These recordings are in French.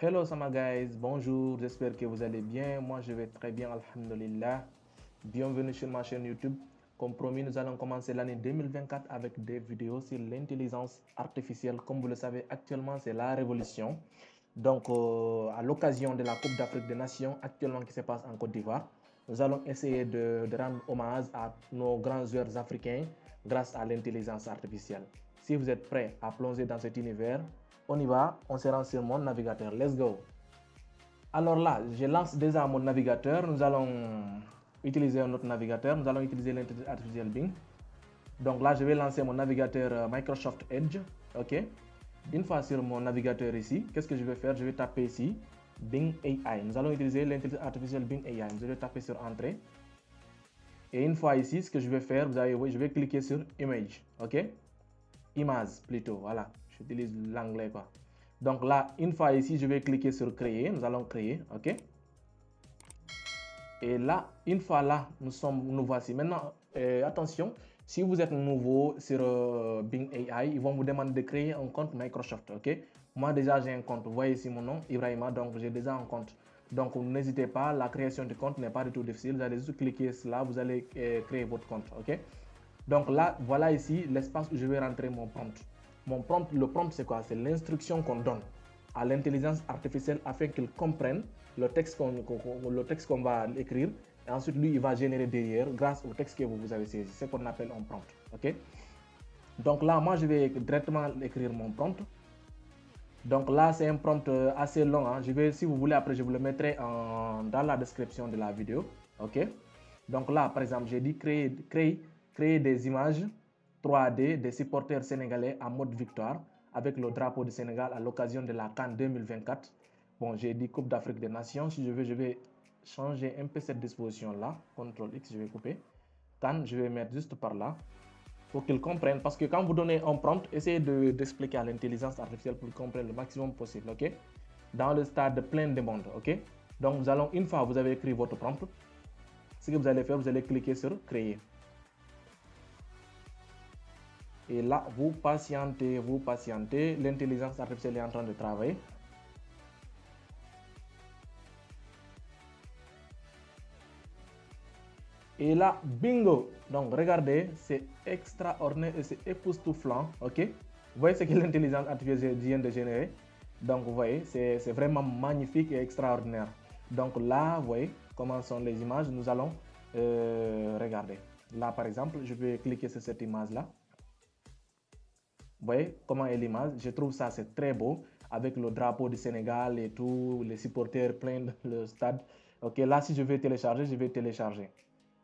Hello Sama guys, bonjour, j'espère que vous allez bien. Moi je vais très bien, alhamdulillah. Bienvenue sur ma chaîne YouTube. Comme promis, nous allons commencer l'année 2024 avec des vidéos sur l'intelligence artificielle. Comme vous le savez, actuellement c'est la révolution. Donc, à l'occasion de la Coupe d'Afrique des Nations actuellement qui se passe en Côte d'Ivoire, nous allons essayer de rendre hommage à nos grands joueurs africains grâce à l'intelligence artificielle. Si vous êtes prêts à plonger dans cet univers, on y va, on se rend sur mon navigateur. Let's go! Alors là, je lance déjà mon navigateur. Nous allons utiliser un autre navigateur. Nous allons utiliser l'intelligence artificielle Bing. Donc là, je vais lancer mon navigateur Microsoft Edge. OK. Une fois sur mon navigateur ici, qu'est-ce que je vais faire? Je vais taper ici Bing AI. Nous allons utiliser l'intelligence artificielle Bing AI. Je vais taper sur Entrée. Et une fois ici, ce que je vais faire, vous allez voir, je vais cliquer sur Image. OK. Image plutôt. Voilà. J'utilise l'anglais quoi. Donc là, une fois ici, je vais cliquer sur Créer. Nous allons créer. OK. Et là, une fois là, nous voici. Maintenant, attention, si vous êtes nouveau sur Bing AI, ils vont vous demander de créer un compte Microsoft, ok? Moi déjà j'ai un compte, vous voyez ici mon nom, Ibrahima, donc j'ai déjà un compte. Donc n'hésitez pas, la création du compte n'est pas du tout difficile, vous allez juste cliquer là, vous allez créer votre compte, ok? Donc là, voilà ici l'espace où je vais rentrer mon prompt. Mon prompt, le prompt c'est quoi? C'est l'instruction qu'on donne à l'intelligence artificielle afin qu'il comprenne le texte qu'on va écrire. Et ensuite, lui, il va générer derrière grâce au texte que vous avez saisi. C'est ce qu'on appelle un prompt. OK? Donc là, moi, je vais directement écrire mon prompt. Donc là, c'est un prompt assez long. Hein. Je vais, si vous voulez, après, je vous le mettrai dans la description de la vidéo. OK? Donc là, par exemple, j'ai dit créer des images 3D des supporters sénégalais en mode victoire avec le drapeau du Sénégal à l'occasion de la CAN 2024. Bon, j'ai dit Coupe d'Afrique des Nations. Si je vais changer un peu cette disposition-là. CTRL X, je vais couper. CAN, je vais mettre juste par là pour qu'ils comprennent. Parce que quand vous donnez un prompt, essayez d'expliquer à l'intelligence artificielle pour qu'ils comprennent le maximum possible. OK? Dans le stade de plein de monde. OK? Donc, nous allons, une fois que vous avez écrit votre prompt, ce que vous allez faire, vous allez cliquer sur Créer. Et là, vous patientez. L'intelligence artificielle est en train de travailler. Et là, bingo! Donc, regardez, c'est extraordinaire et c'est époustouflant. OK? Vous voyez ce que l'intelligence artificielle vient de générer? Donc, vous voyez, c'est vraiment magnifique et extraordinaire. Donc là, vous voyez comment sont les images. Nous allons regarder. Là, par exemple, je vais cliquer sur cette image-là. Vous voyez comment est l'image? Je trouve ça c'est très beau avec le drapeau du Sénégal et tout, les supporters pleins dans le stade. Ok, là si je vais télécharger, je vais télécharger.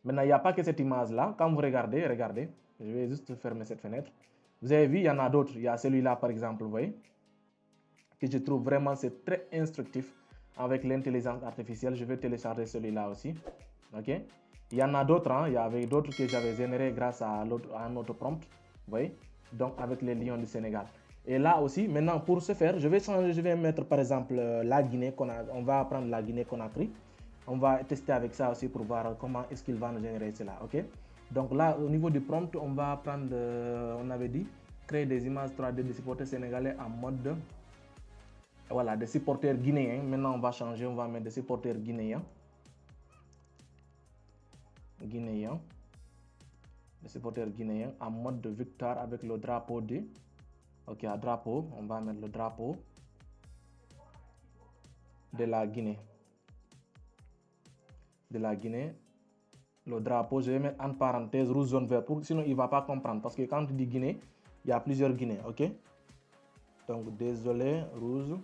Maintenant, il n'y a pas que cette image-là. Quand vous regardez, regardez, je vais juste fermer cette fenêtre. Vous avez vu, il y en a d'autres. Il y a celui-là par exemple, vous voyez, que je trouve vraiment c'est très instructif avec l'intelligence artificielle. Je vais télécharger celui-là aussi. Ok, il y en a d'autres, hein. Il y avait d'autres que j'avais générés grâce à un autre prompt. Vous voyez, donc avec les lions du Sénégal. Et là aussi, maintenant pour ce faire, je vais changer, je vais mettre par exemple la Guinée on va prendre la Guinée Conakry. On va tester avec ça aussi pour voir comment est-ce qu'il va nous générer cela, ok? Donc là, au niveau du prompt, on va prendre, on avait dit, créer des images 3D de supporters sénégalais en mode, voilà, des supporters guinéens. Maintenant, on va changer, on va mettre des supporters guinéens. Les supporters guinéens en mode de victoire avec le drapeau du. Ok, à drapeau, on va mettre le drapeau de la Guinée. Le drapeau, je vais mettre en parenthèse rouge, jaune, vert, sinon il ne va pas comprendre. Parce que quand tu dis Guinée, il y a plusieurs Guinées, ok? Donc, désolé, rouge,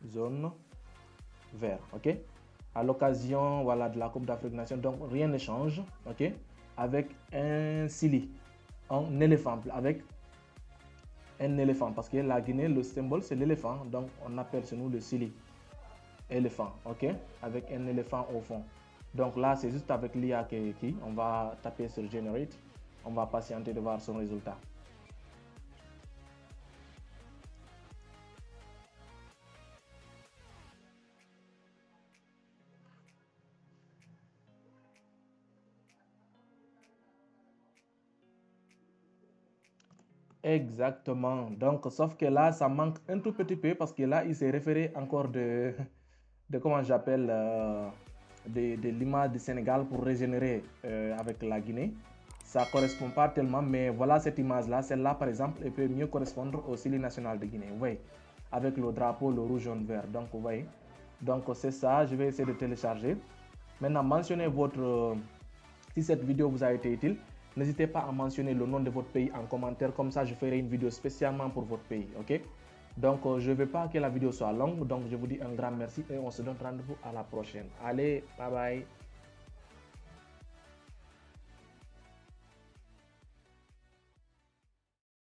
jaune, vert, ok? À l'occasion, voilà, de la Coupe d'Afrique des Nations, donc rien ne change, ok? Avec un sili, un éléphant, parce que la Guinée, le symbole, c'est l'éléphant, donc on appelle chez nous le sili, éléphant, ok? Avec un éléphant au fond. Donc là, c'est juste avec l'IA qui, on va taper sur Generate, on va patienter de voir son résultat. Exactement. Donc, sauf que là, ça manque un tout petit peu parce que là, il s'est référé encore de comment j'appelle, de l'image du Sénégal pour régénérer avec la Guinée. Ça correspond pas tellement, mais voilà cette image-là. Celle-là, par exemple, elle peut mieux correspondre au Syli national de Guinée. Vous voyez, avec le drapeau, le rouge, jaune, vert. Donc, vous voyez. Donc, c'est ça. Je vais essayer de télécharger. Maintenant, mentionnez si cette vidéo vous a été utile, n'hésitez pas à mentionner le nom de votre pays en commentaire. Comme ça, je ferai une vidéo spécialement pour votre pays. OK? Donc, je ne veux pas que la vidéo soit longue. Donc, je vous dis un grand merci et on se donne rendez-vous à la prochaine. Allez, bye bye.